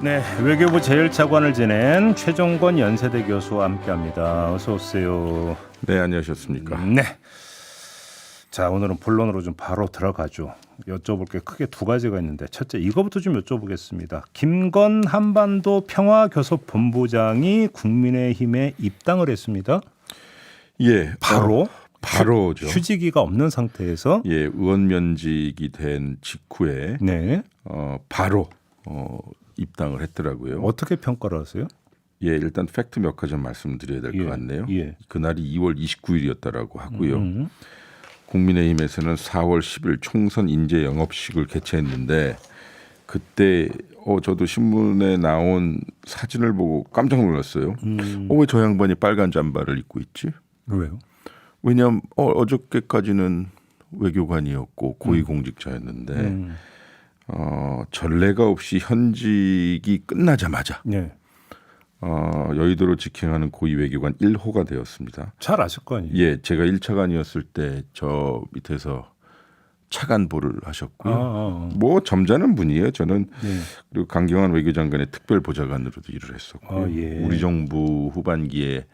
네, 외교부 제1차관을 지낸 최종권 연세대 교수와 함께합니다. 어서 오세요. 네, 안녕하셨습니까? 네. 자, 오늘은 본론으로 좀 바로 들어가죠. 여쭤볼 게 크게 두 가지가 있는데 첫째, 이거부터 좀 여쭤보겠습니다. 김건 한반도 평화교섭본부장이 국민의힘에 입당을 했습니다. 예, 바로죠. 휴지기가 없는 상태에서 예, 의원 면직이 된 직후에 네. 바로 입당을 했더라고요. 어떻게 평가를 하세요? 예, 일단 팩트 몇 가지 말씀드려야 될 것 같네요. 예. 그날이 2월 29일이었다라고 하고요. 국민의힘에서는 4월 10일 총선 인재 영업식을 개최했는데 그때 저도 신문에 나온 사진을 보고 깜짝 놀랐어요. 왜 저 양반이 빨간 잠바를 입고 있지? 왜요? 왜냐하면 어저께까지는 외교관이었고 고위공직자였는데 전례가 없이 현직이 끝나자마자 네. 여의도로 직행하는 고위 외교관 1호가 되었습니다. 잘 아실 거 아니에요? 예, 제가 1차관이었을 때 저 밑에서 차관보를 하셨고요. 뭐 점잖은 분이에요. 저는 그리고 강경환 외교장관의 특별보좌관으로도 일을 했었고요. 예. 우리 정부 후반기에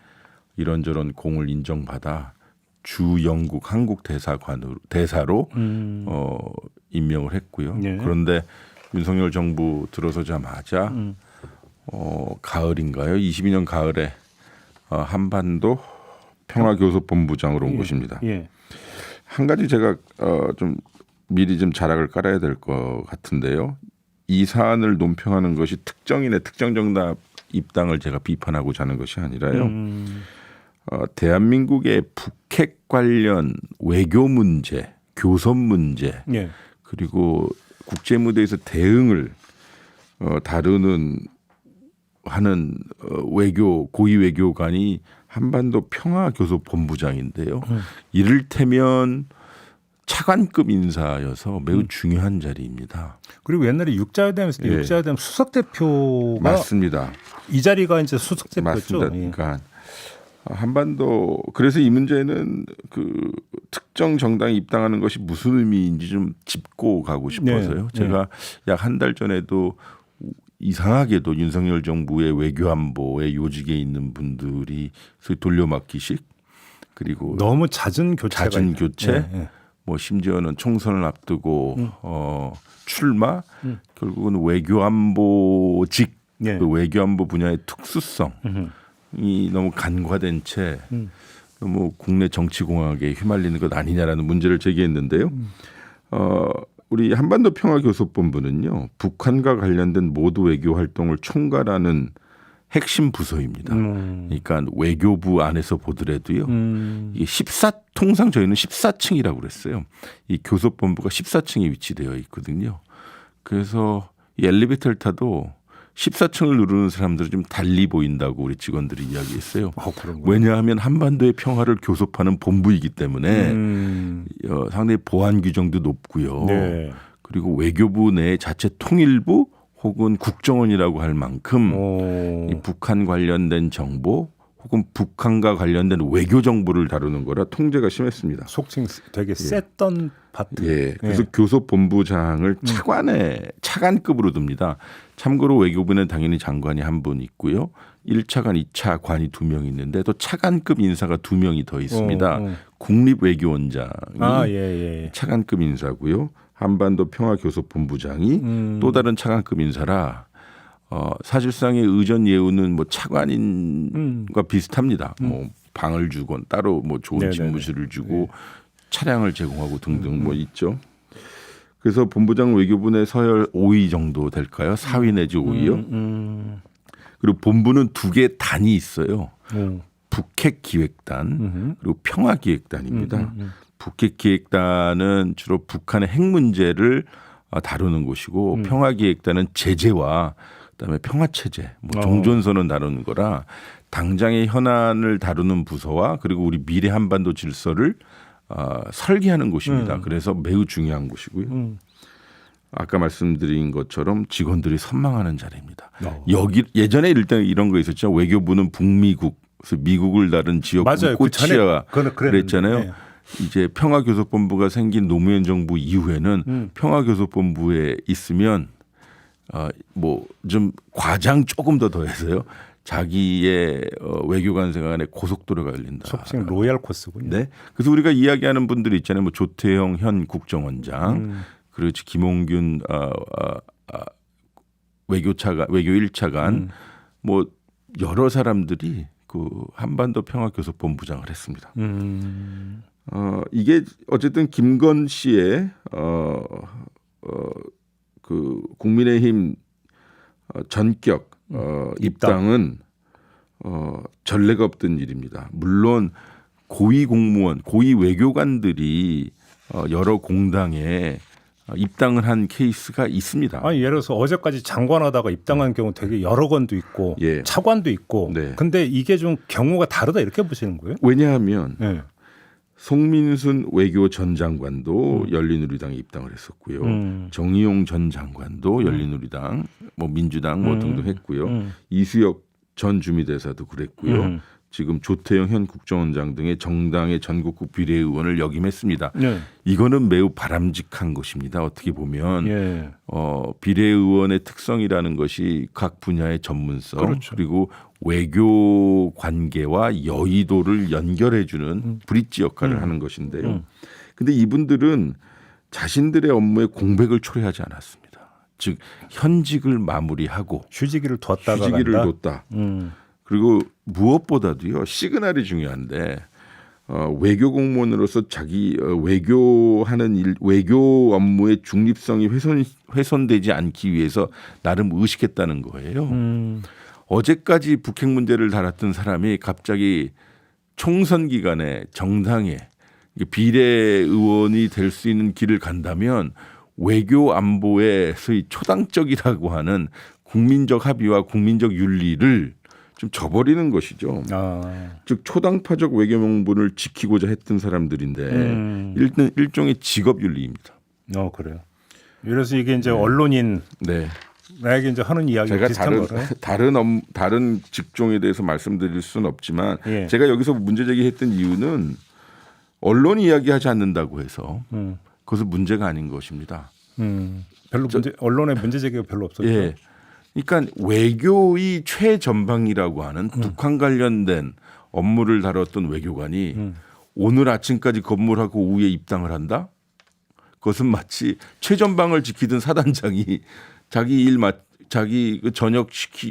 이런저런 공을 인정받아 주 영국 한국 대사로 임명을 했고요. 예. 그런데 윤석열 정부 들어서자마자 가을인가요? 22년 가을에 한반도 평화교섭본부장으로 온 것입니다. 예. 한 가지 제가 좀 미리 좀 자락을 깔아야 될 것 같은데요. 이 사안을 논평하는 것이 특정인의 특정 정당 입당을 제가 비판하고자 하는 것이 아니라요. 대한민국의 북핵 관련 외교 문제, 교섭 문제, 예. 그리고 국제 무대에서 대응을 다루는 하는 고위 외교관이 한반도 평화교섭본부장인데요. 이를테면 차관급 인사여서 매우 중요한 자리입니다. 그리고 옛날에 육자회담에서 예. 육자회담 수석 대표가 맞습니다. 이 자리가 이제 수석 대표였죠. 맞습니다. 그러니까 한반도 그래서 이 문제는 그 특정 정당이 입당하는 것이 무슨 의미인지 좀 짚고 가고 싶어서요. 네. 제가 약 한 달 전에도 이상하게도 윤석열 정부의 외교안보에 요직에 있는 분들이 소위 돌려막기식 그리고 너무 잦은 교체 예. 뭐 심지어는 총선을 앞두고 출마 결국은 외교안보직 예. 그 외교안보 분야의 특수성이 너무 간과된 채 너무 국내 정치공학에 휘말리는 것 아니냐라는 문제를 제기했는데요. 우리 한반도 평화교섭본부는요. 북한과 관련된 모두 외교 활동을 총괄하는 핵심 부서입니다. 그러니까 외교부 안에서 보더라도요. 이게 통상 저희는 14층이라고 그랬어요. 이 교섭본부가 14층에 위치되어 있거든요. 그래서 이 엘리베이터를 타도 14층을 누르는 사람들은 좀 달리 보인다고 우리 직원들이 이야기했어요. 왜냐하면 한반도의 평화를 교섭하는 본부이기 때문에 상당히 보안 규정도 높고요. 네. 그리고 외교부 내 자체 통일부 혹은 국정원이라고 할 만큼 이 북한 관련된 정보 혹은 북한과 관련된 외교 정보를 다루는 거라 통제가 심했습니다. 속칭 되게 셌던 파트. 예. 그래서 교섭본부장을 차관급으로 둡니다. 참고로 외교부는 당연히 장관이 한 분 있고요. 1차관, 2차관이 2명 있는데 또 차관급 인사가 2명이 더 있습니다. 국립외교원장이 차관급 인사고요. 한반도 평화교섭본부장이 또 다른 차관급 인사라 사실상의 의전 예우는 뭐 차관인과 비슷합니다. 뭐 방을 주건 따로 뭐 좋은 집무실을 주고 차량을 제공하고 등등 뭐 있죠. 그래서 본부장 외교부 내 서열 5위 정도 될까요? 4위 내지 5위요. 그리고 본부는 2개 단이 있어요. 북핵 기획단 그리고 평화 기획단입니다. 북핵 기획단은 주로 북한의 핵 문제를 다루는 곳이고 평화 기획단은 제재와 그다음에 평화 체제, 뭐 종전선언 다루는 거라 당장의 현안을 다루는 부서와 그리고 우리 미래 한반도 질서를 설계하는 곳입니다. 그래서 매우 중요한 곳이고요. 아까 말씀드린 것처럼 직원들이 선망하는 자리입니다. 여기 예전에 일단 이런 거 있었죠. 외교부는 북미국, 그래서 미국을 다룬 지역국 꽃이야 그랬잖아요. 네. 이제 평화교섭본부가 생긴 노무현 정부 이후에는 평화교섭본부에 있으면 뭐 좀 과장 조금 더 더해서요. 자기의 외교관 생활에 고속도로가 열린다. 속칭 로얄 코스군요. 네. 그래서 우리가 이야기하는 분들이 있잖아요. 뭐 조태영 현 국정원장, 그리고 김홍균 외교 1차관, 뭐 여러 사람들이 그 한반도 평화교섭본부장을 했습니다. 이게 어쨌든 김건 씨의 그 국민의힘 전격 입당은 전례가 없던 일입니다. 물론 고위 공무원, 고위 외교관들이 여러 공당에 입당을 한 케이스가 있습니다. 아니 예를 들어서 어제까지 장관하다가 입당한 경우 되게 여러 건도 있고 예. 차관도 있고. 네. 근데 이게 좀 경우가 다르다 이렇게 보시는 거예요? 왜냐하면 네. 송민순 외교 전 장관도 열린우리당에 입당을 했었고요. 정의용 전 장관도 열린우리당, 뭐 민주당 뭐 등등 했고요. 이수혁 전 주미대사도 그랬고요. 지금 조태영 현 국정원장 등의 정당의 전국구 비례의원을 역임했습니다. 네. 이거는 매우 바람직한 것입니다. 어떻게 보면 예. 비례의원의 특성이라는 것이 각 분야의 전문성, 그렇죠. 그리고 외교 관계와 여의도를 연결해주는 브릿지 역할을 하는 것인데요. 근데 이분들은 자신들의 업무에 공백을 초래하지 않았습니다. 즉 현직을 마무리하고 휴직기를 뒀다가 휴직기를 간다? 뒀다. 그리고 무엇보다도요 시그널이 중요한데 외교 공무원으로서 자기 외교하는 일, 외교 업무의 중립성이 훼손되지 않기 위해서 나름 의식했다는 거예요. 어제까지 북핵 문제를 다뤘던 사람이 갑자기 총선 기간에 정당에 비례의원이 될 수 있는 길을 간다면 외교 안보의 소위 초당적이라고 하는 국민적 합의와 국민적 윤리를 좀 저버리는 것이죠. 즉 초당파적 외교 명분을 지키고자 했던 사람들인데 일종의 직업 윤리입니다. 그래요. 그래서 이게 이제 언론인 네. 나에게 이제 하는 이야기 제가 비슷한 거예요. 다른 직종에 대해서 말씀드릴 수는 없지만 예. 제가 여기서 문제 제기했던 이유는 언론이 이야기하지 않는다고 해서 그것은 문제가 아닌 것입니다. 별로 언론의 문제 제기가 별로 없었죠. 예. 그러니까 외교의 최전방이라고 하는 북한 관련된 업무를 다뤘던 외교관이 오늘 아침까지 근무를하고 오후에 입당을 한다? 그것은 마치 최전방을 지키던 사단장이 자기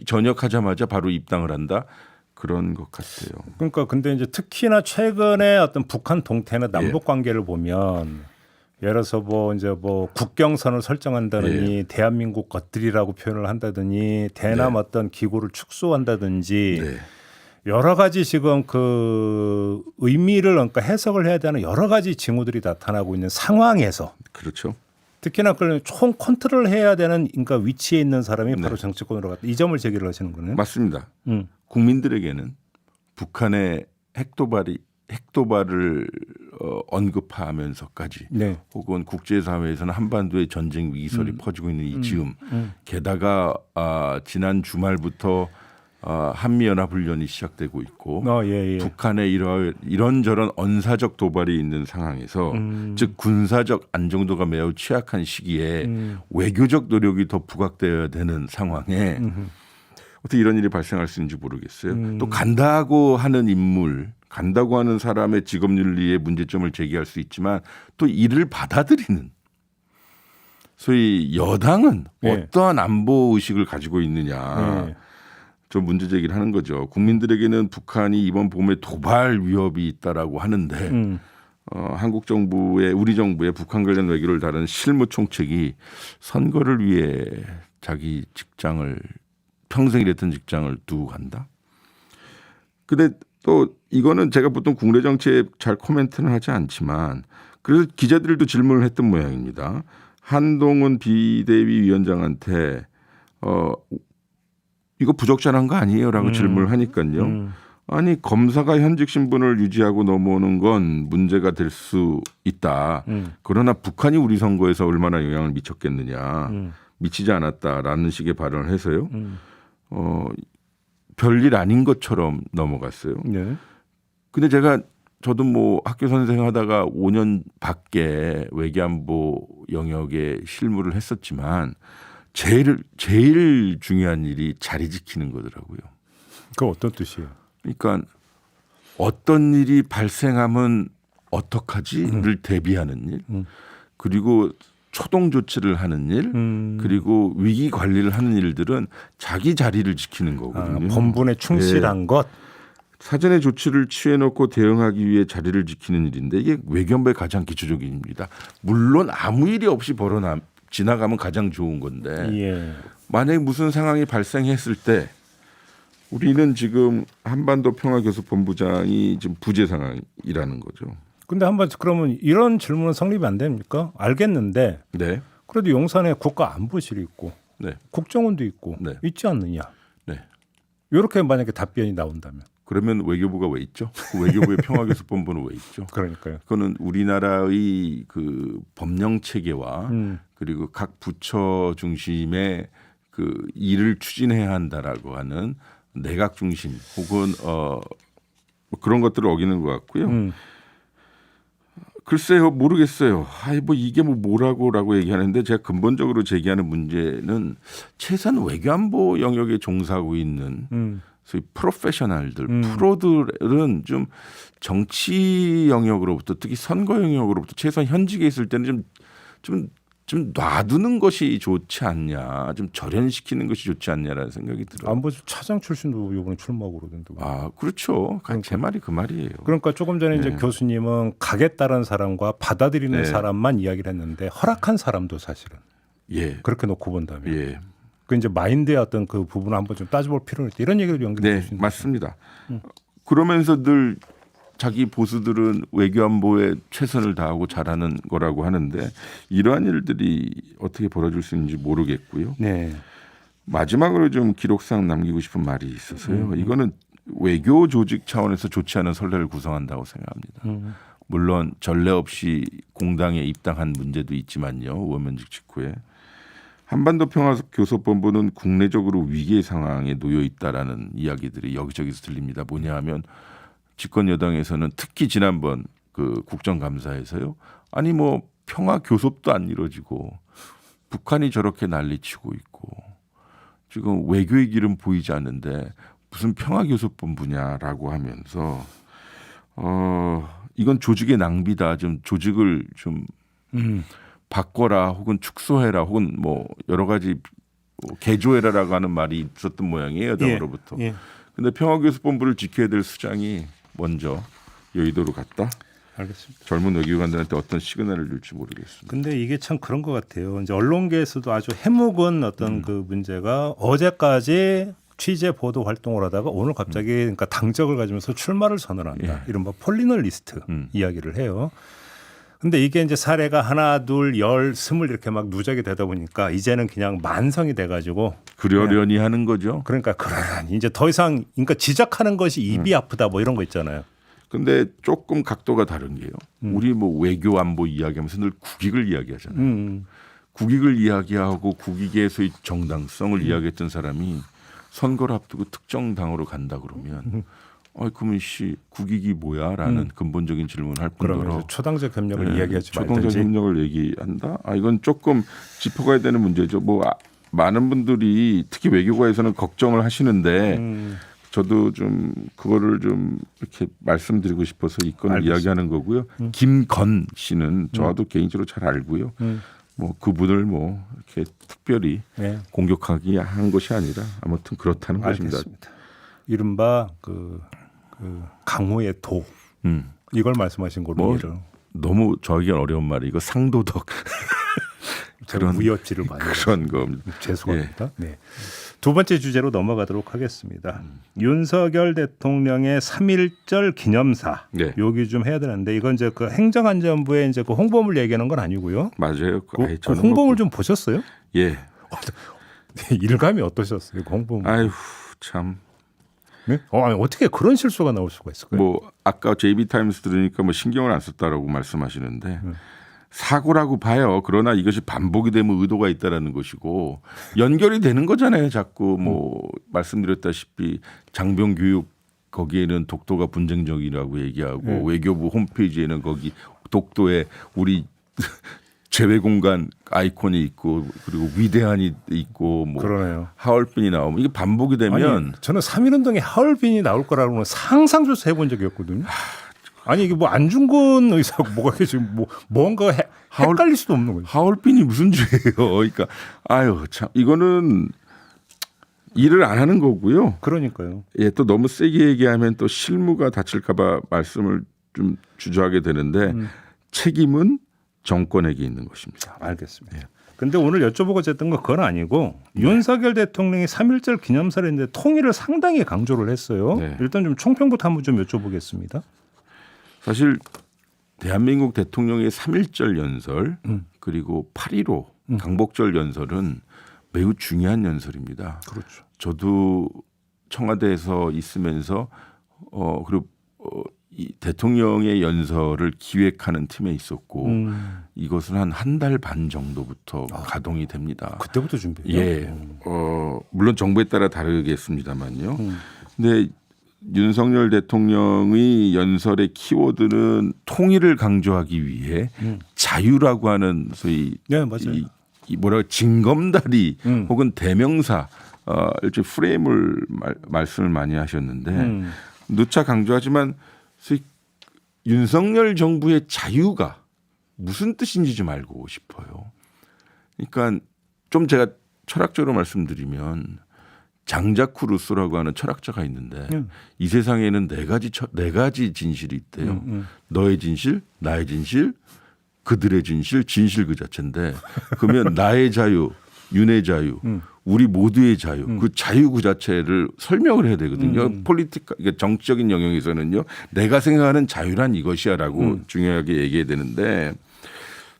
전역하자마자 바로 입당을 한다? 그런 것 같아요. 그러니까 근데 이제 특히나 최근에 어떤 북한 동태나 남북 관계를 보면 예를 들어서 뭐 이제 뭐 국경선을 설정한다느니 대한민국 것들이라고 표현을 한다더니 대남 어떤 기구를 축소한다든지 여러 가지 지금 그 의미를 그러니까 해석을 해야 되는 여러 가지 징후들이 나타나고 있는 상황에서 그렇죠. 특히나 그걸 총 컨트롤 해야 되는 그러니까 위치에 있는 사람이 바로 정치권으로 갔다. 이 점을 제기를 하시는 거네요. 맞습니다. 국민들에게는 북한의 핵도발을 언급하면서까지 혹은 국제사회에서는 한반도의 전쟁 위기설이 퍼지고 있는 이 즈음 게다가 지난 주말부터 한미연합훈련이 시작되고 있고 북한의 이런저런 언사적 도발이 있는 상황에서 즉 군사적 안정도가 매우 취약한 시기에 외교적 노력이 더 부각되어야 되는 상황에 어떻게 이런 일이 발생할 수 있는지 모르겠어요. 또 간다고 하는 인물, 간다고 하는 사람의 직업윤리의 문제점을 제기할 수 있지만 또 이를 받아들이는 소위 여당은 어떠한 안보 의식을 가지고 있느냐. 좀 문제 제기를 하는 거죠. 국민들에게는 북한이 이번 봄에 도발 위협이 있다라고 하는데 한국 정부의 우리 정부의 북한 관련 외교를 다룬 실무 총책이 선거를 위해 자기 직장을 평생 일했던 직장을 두고 간다. 근데 또 이거는 제가 보통 국내 정치에 잘 코멘트는 하지 않지만 그래서 기자들도 질문을 했던 모양입니다. 한동훈 비대위 위원장한테 이거 부적절한 거 아니에요라고 질문을 하니까요. 아니 검사가 현직 신분을 유지하고 넘어오는 건 문제가 될 수 있다. 그러나 북한이 우리 선거에서 얼마나 영향을 미쳤겠느냐. 미치지 않았다라는 식의 발언을 해서요. 별일 아닌 것처럼 넘어갔어요. 근데 저도 뭐 학교 선생하다가 5년 밖에 외교안보 영역에 실무를 했었지만 제일 중요한 일이 자리 지키는 거더라고요. 그 어떤 뜻이에요? 그러니까 어떤 일이 발생하면 어떡하지를 대비하는 일, 그리고 초동 조치를 하는 일, 그리고 위기 관리를 하는 일들은 자기 자리를 지키는 거거든요. 본분에 충실한 것. 사전에 조치를 취해놓고 대응하기 위해 자리를 지키는 일인데 이게 외교안보의 가장 기초적인 일입니다. 물론 아무 일이 없이 지나가면 가장 좋은 건데 예. 만약에 무슨 상황이 발생했을 때 우리는 지금 한반도 평화교섭본부장이 지금 부재 상황이라는 거죠. 근데 한번 그러면 이런 질문은 성립이 안 됩니까? 알겠는데 네. 그래도 용산에 국가안보실이 있고 네. 국정원도 있고 네. 있지 않느냐? 네. 이렇게 만약에 답변이 나온다면 그러면 외교부가 왜 있죠? 그 외교부의 평화교섭본부는 왜 있죠? 그러니까요. 그거는 우리나라의 그 법령 체계와 그리고 각 부처 중심의 그 일을 추진해야 한다라고 하는 내각 중심 혹은 뭐 그런 것들을 어기는 것 같고요. 글쎄요, 모르겠어요. 뭐 이게 뭐라고라고 얘기하는데 제가 근본적으로 제기하는 문제는 최소한 외교안보 영역에 종사하고 있는 소위 프로페셔널들, 프로들은 좀 정치 영역으로부터 특히 선거 영역으로부터 최소한 현직에 있을 때는 좀 놔두는 것이 좋지 않냐, 좀 절연시키는 것이 좋지 않냐라는 생각이 들어요. 안보실 차장 출신도 이번에 출마하고 그러던데. 아, 그렇죠. 제 말이 그 말이에요. 그러니까 조금 전에 이제 교수님은 가겠다는 사람과 받아들이는 사람만 이야기를 했는데 허락한 사람도 사실은 그렇게 놓고 본다면 그 이제 마인드의 어떤 그 부분을 한번 좀 따져볼 필요는 있다. 이런 얘기를 연결해 주시는 맞습니다. 그러면서 늘 자기 보수들은 외교안보에 최선을 다하고 잘하는 거라고 하는데 이러한 일들이 어떻게 벌어질 수 있는지 모르겠고요. 네. 마지막으로 좀 기록상 남기고 싶은 말이 있어서요. 이거는 외교 조직 차원에서 좋지 않은 선례를 구성한다고 생각합니다. 물론 전례 없이 공당에 입당한 문제도 있지만요. 의원면직 직후에. 한반도 평화교섭본부는 국내적으로 위기의 상황에 놓여 있다라는 이야기들이 여기저기서 들립니다. 뭐냐 하면 집권 여당에서는 특히 지난번 그 국정감사에서요. 아니 뭐 평화교섭도 안 이루어지고 북한이 저렇게 난리치고 있고 지금 외교의 길은 보이지 않는데 무슨 평화교섭본부냐라고 하면서 이건 조직의 낭비다. 좀 조직을 좀 바꿔라 혹은 축소해라 혹은 뭐 여러 가지 개조해라라고 하는 말이 있었던 모양이에요. 여당으로부터. 그런데 평화교섭본부를 지켜야 될 수장이 먼저 여의도로 갔다. 알겠습니다. 젊은 외교관들한테 어떤 시그널을 줄지 모르겠습니다. 근데 이게 참 그런 것 같아요. 이제 언론계에서도 아주 해묵은 어떤 그 문제가 어제까지 취재 보도 활동을 하다가 오늘 갑자기 그러니까 당적을 가지면서 출마를 선언한다. 이른바 폴리널 리스트 이야기를 해요. 근데 이게 이제 사례가 하나, 둘, 열, 스물 이렇게 막 누적이 되다 보니까 이제는 그냥 만성이 돼가지고 그러려니 하는 거죠. 그러니까 그러려니 이제 더 이상 그러니까 지적하는 것이 입이 아프다 뭐 이런 거 있잖아요. 근데 조금 각도가 다른 게요. 우리 뭐 외교 안보 이야기하면서 늘 국익을 이야기하잖아요. 국익을 이야기하고 국익에서의 정당성을 이야기했던 사람이 선거를 앞두고 특정 당으로 간다 그러면 그러면 국익이 뭐야라는 근본적인 질문을 할 뿐더러 그러면서 초당적 협력을 이야기하지 말든지. 초당적 협력을 얘기한다. 이건 조금 짚어가야 되는 문제죠. 많은 분들이 특히 외교가에서는 걱정을 하시는데 저도 좀 그거를 좀 이렇게 말씀드리고 싶어서 이 건을 이야기하는 거고요. 김건 씨는 저도 개인적으로 잘 알고요. 그분을 이렇게 특별히 공격하기 한 것이 아니라 아무튼 그렇다는 것입니다. 이른바 그 강호의 도 이걸 말씀하신 걸로 이해를. 너무 저에게 어려운 말이 이거 상도덕 그런 무협지를 많이 그런 겁니다. 죄송합니다. 네. 두 번째 주제로 넘어가도록 하겠습니다. 윤석열 대통령의 3.1절 기념사 요기 좀 해야 되는데 이건 이제 그 행정안전부의 이제 그 홍보물 얘기하는 건 아니고요. 맞아요. 그 홍보물 좀 보셨어요? 예. 일감이 어떠셨어요? 그 홍보물. 아유 참. 네? 아니, 어떻게 그런 실수가 나올 수가 있을까요? 아까 JB타임스 들으니까 신경을 안 썼다라고 말씀하시는데 사고라고 봐요. 그러나 이것이 반복이 되면 의도가 있다라는 것이고 연결이 되는 거잖아요. 자꾸 말씀드렸다시피 장병 교육 거기에는 독도가 분쟁적이라고 얘기하고 외교부 홈페이지에는 거기 독도에 우리 제외공간 아이콘이 있고 그리고 위대한이 있고 뭐 그러네요. 하얼빈이 나오면 이게 반복이 되면 아니, 저는 3.1운동에 하얼빈이 나올 거라고는 상상조차 해본 적이 없거든요. 아니 이게 뭐 안중근 의사고 뭐가 이게 지금 뭐 뭔가 헷갈릴 수도 없는 거예요. 하얼빈이 무슨 죄예요? 그러니까 아유 참 이거는 일을 안 하는 거고요. 그러니까요. 예, 또 너무 세게 얘기하면 또 실무가 다칠까봐 말씀을 좀 주저하게 되는데 책임은 정권에게 있는 것입니다. 알겠습니다. 근데 오늘 여쭤보고자 했던 건 그건 아니고 윤석열 대통령이 3.1절 기념사를 했는데 통일을 상당히 강조를 했어요. 네. 일단 좀 총평부터 한번 좀 여쭤보겠습니다. 사실 대한민국 대통령의 3.1절 연설 그리고 8.15 강복절 연설은 매우 중요한 연설입니다. 그렇죠. 저도 청와대에서 있으면서 그리고 이 대통령의 연설을 기획하는 팀에 있었고 이것은 한 달 반 정도부터 가동이 됩니다. 그때부터 준비해요? 예, 물론 정부에 따라 다르겠습니다만요. 근데 윤석열 대통령의 연설의 키워드는 통일을 강조하기 위해 자유라고 하는 소위 네, 맞아요. 이 뭐라 징검다리 혹은 대명사 일종의 프레임을 말씀을 많이 하셨는데 누차 강조하지만 소위 윤석열 정부의 자유가 무슨 뜻인지 좀 알고 싶어요. 그러니까 좀 제가 철학적으로 말씀드리면 장자쿠 루소라고 하는 철학자가 있는데 이 세상에는 네 가지 진실이 있대요. 너의 진실, 나의 진실, 그들의 진실, 진실 그 자체인데 그러면 나의 자유, 윤의 자유, 우리 모두의 자유, 그 자유 그 자체를 설명을 해야 되거든요. 정치적인 영역에서는요. 내가 생각하는 자유란 이것이야라고 중요하게 얘기해야 되는데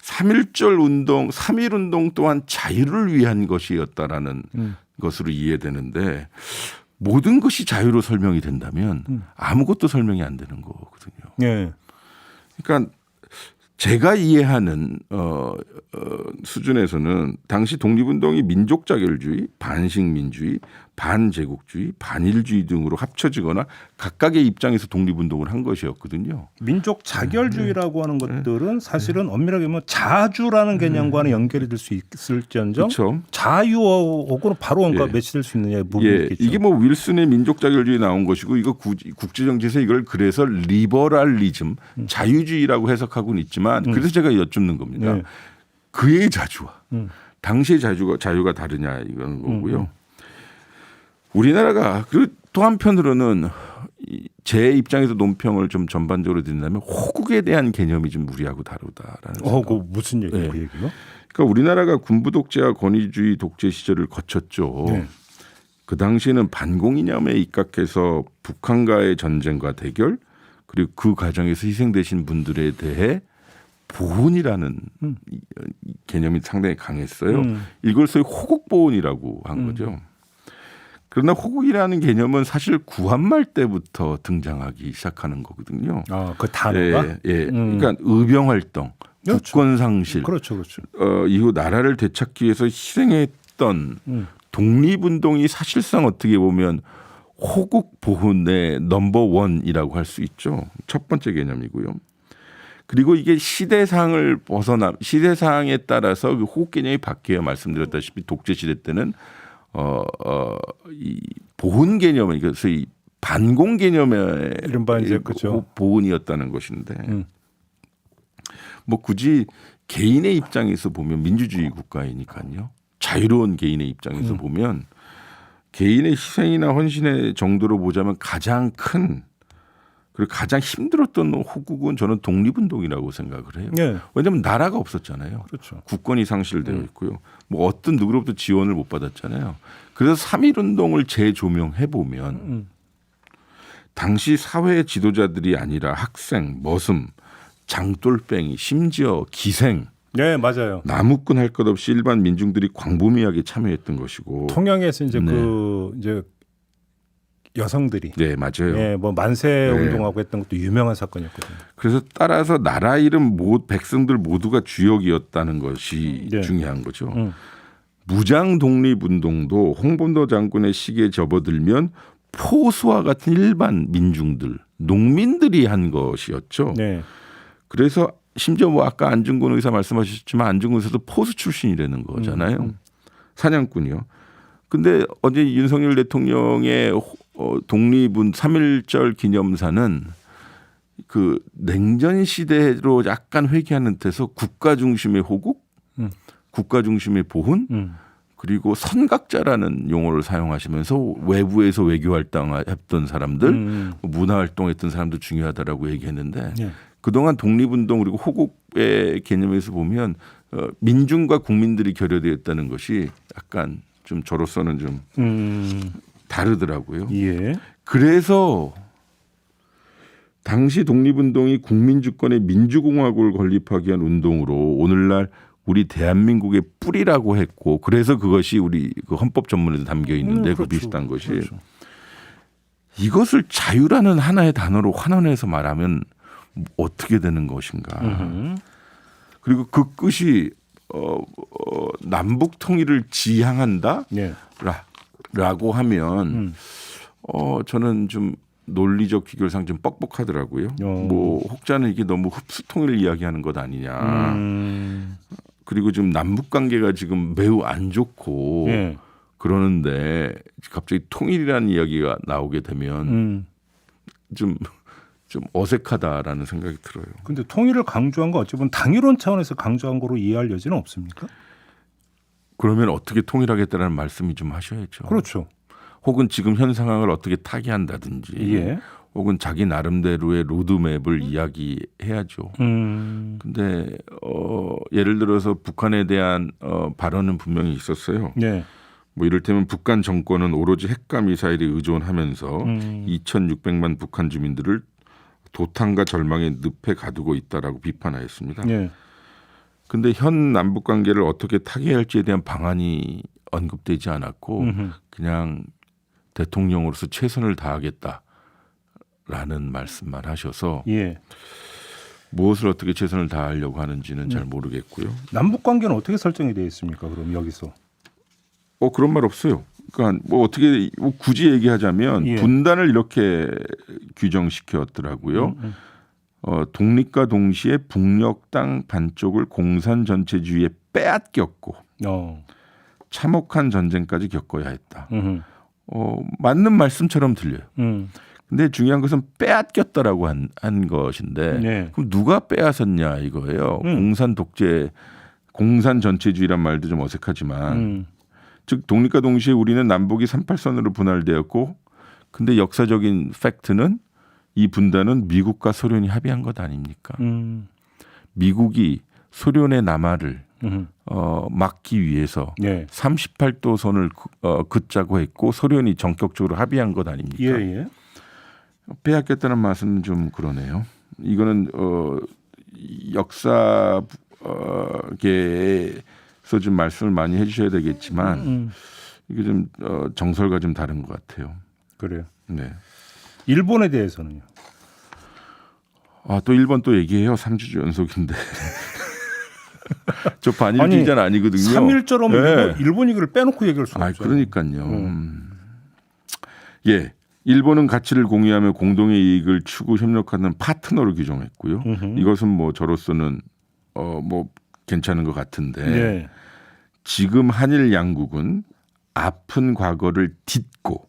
3.1절 운동, 3.1 운동 또한 자유를 위한 것이었다라는 것으로 이해되는데 모든 것이 자유로 설명이 된다면 아무것도 설명이 안 되는 거거든요. 네. 그러니까 제가 이해하는 수준에서는 당시 독립운동이 민족자결주의, 반식민주의, 반제국주의, 반일주의 등으로 합쳐지거나 각각의 입장에서 독립운동을 한 것이었거든요. 민족 자결주의라고 하는 것들은 사실은 엄밀하게 보면 자주라는 개념과는 연결이 될 수 있을지언정 그렇죠. 자유하고는 바로 뭔가 매치될 수 있느냐의 부분이 예, 있겠죠. 이게 뭐 윌슨의 민족자결주의 나온 것이고 이거 국제정치에서 이걸 그래서 리버럴리즘, 자유주의라고 해석하고는 있지만 그래서 제가 여쭙는 겁니다. 네. 그의 자주와 당시의 자유가 다르냐 이건 거고요. 우리나라가 그리고 또 한편으로는 제 입장에서 논평을 좀 전반적으로 드린다면 호국에 대한 개념이 좀 우리하고 다르다라는 생각. 그 무슨 얘기예요? 그 얘기가? 그러니까 우리나라가 군부 독재와 권위주의 독재 시절을 거쳤죠. 네. 그 당시에는 반공 이념에 입각해서 북한과의 전쟁과 대결 그리고 그 과정에서 희생되신 분들에 대해 보훈이라는 개념이 상당히 강했어요. 이걸 소위 호국보훈이라고 한 거죠. 그러나 호국이라는 개념은 사실 구한말 때부터 등장하기 시작하는 거거든요. 그 단어가? 그러니까 의병활동, 그렇죠. 국권상실, 그렇죠. 이후 나라를 되찾기 위해서 희생했던 독립운동이 사실상 어떻게 보면 호국 보훈의 넘버 원이라고 할 수 있죠. 첫 번째 개념이고요. 그리고 이게 시대상에 따라서 그 호국 개념이 바뀌어요. 말씀드렸다시피 독재 시대 때는 이 보훈 개념은 그러니까 소위 반공 개념의 이른바 이제 그죠. 보훈이었다는 것인데 뭐 굳이 개인의 입장에서 보면 민주주의 국가이니까요. 자유로운 개인의 입장에서 보면 개인의 희생이나 헌신의 정도로 보자면 가장 큰 그리고 가장 힘들었던 호국은 저는 독립운동이라고 생각을 해요. 네. 왜냐하면 나라가 없었잖아요. 그렇죠. 국권이 상실되어 있고요. 뭐 어떤 누구로부터 지원을 못 받았잖아요. 그래서 3.1 운동을 재조명해 보면 당시 사회 지도자들이 아니라 학생, 머슴, 장돌뱅이, 심지어 기생, 네, 맞아요. 나무꾼 할 것 없이 일반 민중들이 광범위하게 참여했던 것이고. 통영에서 이제 네. 이제 여성들이 네, 맞아요. 뭐 만세 운동하고 했던 것도 유명한 사건이었거든요. 그래서 따라서 나라 이름 백성들 모두가 주역이었다는 것이 네. 중요한 거죠. 무장 독립운동도 홍범도 장군의 시기에 접어들면 포수와 같은 일반 민중들, 농민들이 한 것이었죠. 네. 그래서 심지어 뭐 아까 안중근 의사 말씀하셨지만 안중근 의사도 포수 출신이라는 거잖아요. 사냥꾼이요. 근데 어제 윤석열 대통령의 독립은 3.1절 기념사는 그 냉전 시대로 약간 회귀하는 듯해서 국가 중심의 호국, 국가 중심의 보훈, 그리고 선각자라는 용어를 사용하시면서 외부에서 외교 활동했던 사람들, 문화 활동했던 사람도 중요하다라고 얘기했는데 예. 그동안 독립운동 그리고 호국의 개념에서 보면 민중과 국민들이 결여되었다는 것이 약간 좀 저로서는 좀 다르더라고요. 예. 그래서 당시 독립운동이 국민주권의 민주공화국을 건립하기 위한 운동으로 오늘날 우리 대한민국의 뿌리라고 했고 그래서 그것이 우리 그 헌법 전문에도 담겨 있는데 그 그렇죠. 비슷한 것이 그렇죠. 이것을 자유라는 하나의 단어로 환원해서 말하면 어떻게 되는 것인가. 그리고 그 끝이 남북 통일을 지향한다? 예. 라고 하면 저는 좀 논리적 귀결상 좀 뻑뻑하더라고요. 뭐 혹자는 이게 너무 흡수 통일을 이야기하는 것 아니냐. 그리고 지금 남북 관계가 지금 매우 안 좋고 예. 그러는데 갑자기 통일이라는 이야기가 나오게 되면 좀 어색하다라는 생각이 들어요. 근데 통일을 강조한 거 어찌 보면 당일론 차원에서 강조한 거로 이해할 여지는 없습니까? 그러면 어떻게 통일하겠다는 말씀이 좀 하셔야죠. 그렇죠. 혹은 지금 현 상황을 어떻게 타개한다든지 예. 혹은 자기 나름대로의 로드맵을 이야기해야죠. 근데 예를 들어서 북한에 대한 발언은 분명히 있었어요. 네. 뭐 이를테면 북한 정권은 오로지 핵과 미사일에 의존하면서 2,600만 북한 주민들을 도탄과 절망의 늪에 가두고 있다라고 비판하였습니다. 네. 근데 현 남북 관계를 어떻게 타개할지에 대한 방안이 언급되지 않았고 그냥 대통령으로서 최선을 다하겠다라는 말씀만 하셔서 예. 무엇을 어떻게 최선을 다하려고 하는지는 잘 모르겠고요. 남북 관계는 어떻게 설정이 되어 있습니까? 그럼 여기서. 그런 말 없어요. 그러니까 뭐 어떻게 뭐 굳이 얘기하자면 예. 분단을 이렇게 규정시켰더라고요. 독립과 동시에 북녘 땅 반쪽을 공산 전체주의에 빼앗겼고 참혹한 전쟁까지 겪어야 했다. 맞는 말씀처럼 들려요. 근데 중요한 것은 빼앗겼다라고 한 것인데 네. 그럼 누가 빼앗았냐 이거예요. 공산 독재, 공산 전체주의란 말도 좀 어색하지만 즉 독립과 동시에 우리는 남북이 38선으로 분할되었고 근데 역사적인 팩트는 이 분단은 미국과 소련이 합의한 것 아닙니까? 미국이 소련의 남하를 막기 위해서 네. 38도선을 긋자고 했고 소련이 전격적으로 합의한 것 아닙니까? 예. 빼앗겼다는 맛은 좀 그러네요. 이거는 역사계에서 좀 말씀을 많이 해주셔야 되겠지만 이게 좀 정설과 좀 다른 것 같아요. 그래요. 네. 일본에 대해서는요. 또 일본 또 얘기해요. 3주 연속인데. 저 반일주의자는 아니거든요. 3.1절 없는 네. 일본 얘기를 빼놓고 얘기할 수가 없어요. 그러니까요. 예. 일본은 가치를 공유하며 공동의 이익을 추구 협력하는 파트너로 규정했고요. 이것은 뭐 저로서는 뭐 괜찮은 것 같은데 네. 지금 한일 양국은 아픈 과거를 딛고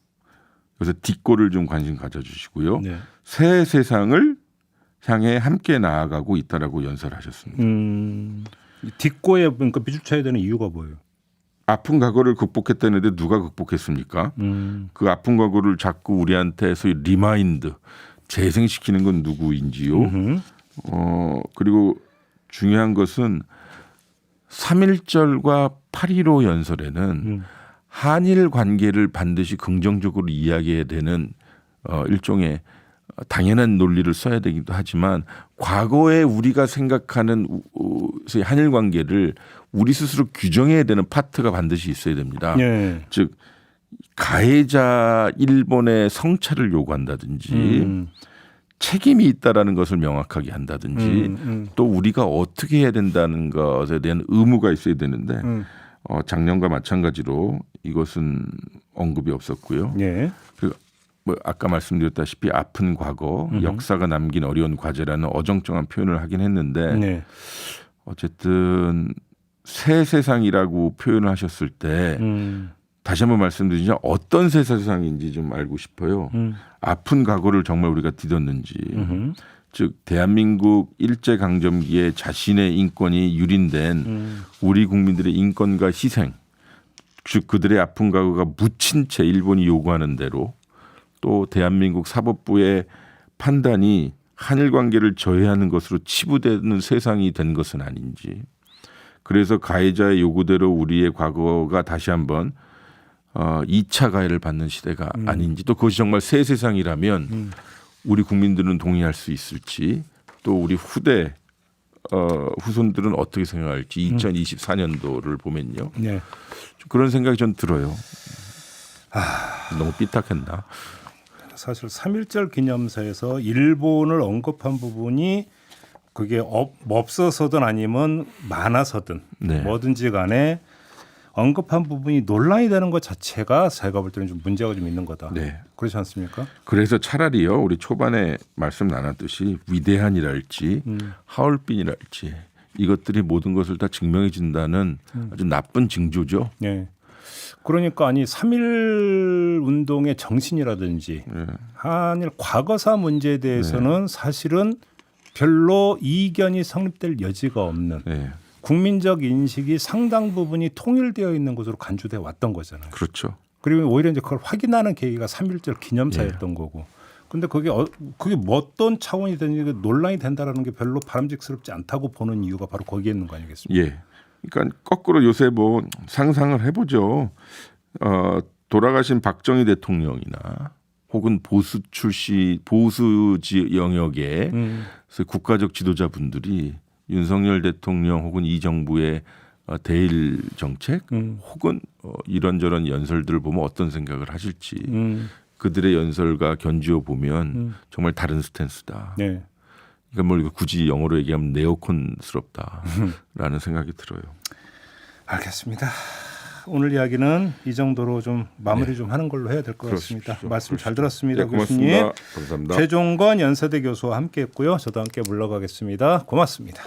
그래서 딛고를 좀 관심 가져주시고요. 네. 새 세상을 향해 함께 나아가고 있다라고 연설하셨습니다. 딛고에 그러니까 비추쳐야 되는 이유가 뭐예요? 아픈 과거를 극복했다는데 누가 극복했습니까? 그 아픈 과거를 자꾸 우리한테 소위 리마인드 재생시키는 건 누구인지요. 그리고 중요한 것은 3.1절과 8.15 연설에는 한일 관계를 반드시 긍정적으로 이야기해야 되는 일종의 당연한 논리를 써야 되기도 하지만 과거에 우리가 생각하는 한일 관계를 우리 스스로 규정해야 되는 파트가 반드시 있어야 됩니다. 예. 즉 가해자 일본의 성찰을 요구한다든지 책임이 있다라는 것을 명확하게 한다든지 또 우리가 어떻게 해야 된다는 것에 대한 의무가 있어야 되는데 작년과 마찬가지로 이것은 언급이 없었고요. 예. 그리고 뭐 아까 말씀드렸다시피 아픈 과거, 역사가 남긴 어려운 과제라는 어정쩡한 표현을 하긴 했는데 네. 어쨌든 새 세상이라고 표현을 하셨을 때 다시 한번 말씀드리자 어떤 새 세상인지 좀 알고 싶어요. 아픈 과거를 정말 우리가 뒤덮는지, 즉 대한민국 일제강점기에 자신의 인권이 유린된 우리 국민들의 인권과 희생, 즉 그들의 아픈 과거가 묻힌 채 일본이 요구하는 대로 또 대한민국 사법부의 판단이 한일 관계를 저해하는 것으로 치부되는 세상이 된 것은 아닌지, 그래서 가해자의 요구대로 우리의 과거가 다시 한번 2차 가해를 받는 시대가 아닌지, 또 그것이 정말 새 세상이라면 우리 국민들은 동의할 수 있을지, 또 우리 후손들은 어떻게 생각할지 2024년도를 보면요. 네. 좀 그런 생각이 좀 들어요. 너무 삐딱했나? 사실 3.1절 기념사에서 일본을 언급한 부분이 그게 없어서든 아니면 많아서든 네. 뭐든지 간에 언급한 부분이 논란이 되는 것 자체가 제가 볼 때는 좀 문제가 좀 있는 거다. 네. 그렇지 않습니까? 그래서 차라리요, 우리 초반에 말씀 나눴듯이 위대한이랄지 하얼빈이랄지 이것들이 모든 것을 다 증명해 준다는 아주 나쁜 징조죠. 네. 그러니까 아니 3.1 운동의 정신이라든지 한일 과거사 문제에 대해서는 사실은 별로 이견이 성립될 여지가 없는 네. 국민적 인식이 상당 부분이 통일되어 있는 것으로 간주돼 왔던 거잖아요. 그렇죠. 그리고 오히려 이제 그걸 확인하는 계기가 3.1절 기념사였던 거고. 근데 그게 뭐 어떤 차원이 되는지 논란이 된다라는 게 별로 바람직스럽지 않다고 보는 이유가 바로 거기에 있는 거 아니겠습니까? 예. 그러니까 거꾸로 요새 뭐 상상을 해보죠. 돌아가신 박정희 대통령이나 혹은 보수 영역의 국가적 지도자분들이 윤석열 대통령 혹은 이 정부의 대일 정책 혹은 이런저런 연설들을 보면 어떤 생각을 하실지, 그들의 연설과 견주어 보면 정말 다른 스탠스다. 네. 그러니까 뭐 굳이 영어로 얘기하면 네오콘스럽다라는 생각이 들어요. 알겠습니다. 오늘 이야기는 이 정도로 좀 마무리 좀 하는 걸로 해야 될 것 같습니다. 말씀 잘 들었습니다, 교수님. 고맙습니다. 감사합니다. 최종건 연세대 교수와 함께했고요. 저도 함께 물러가겠습니다. 고맙습니다.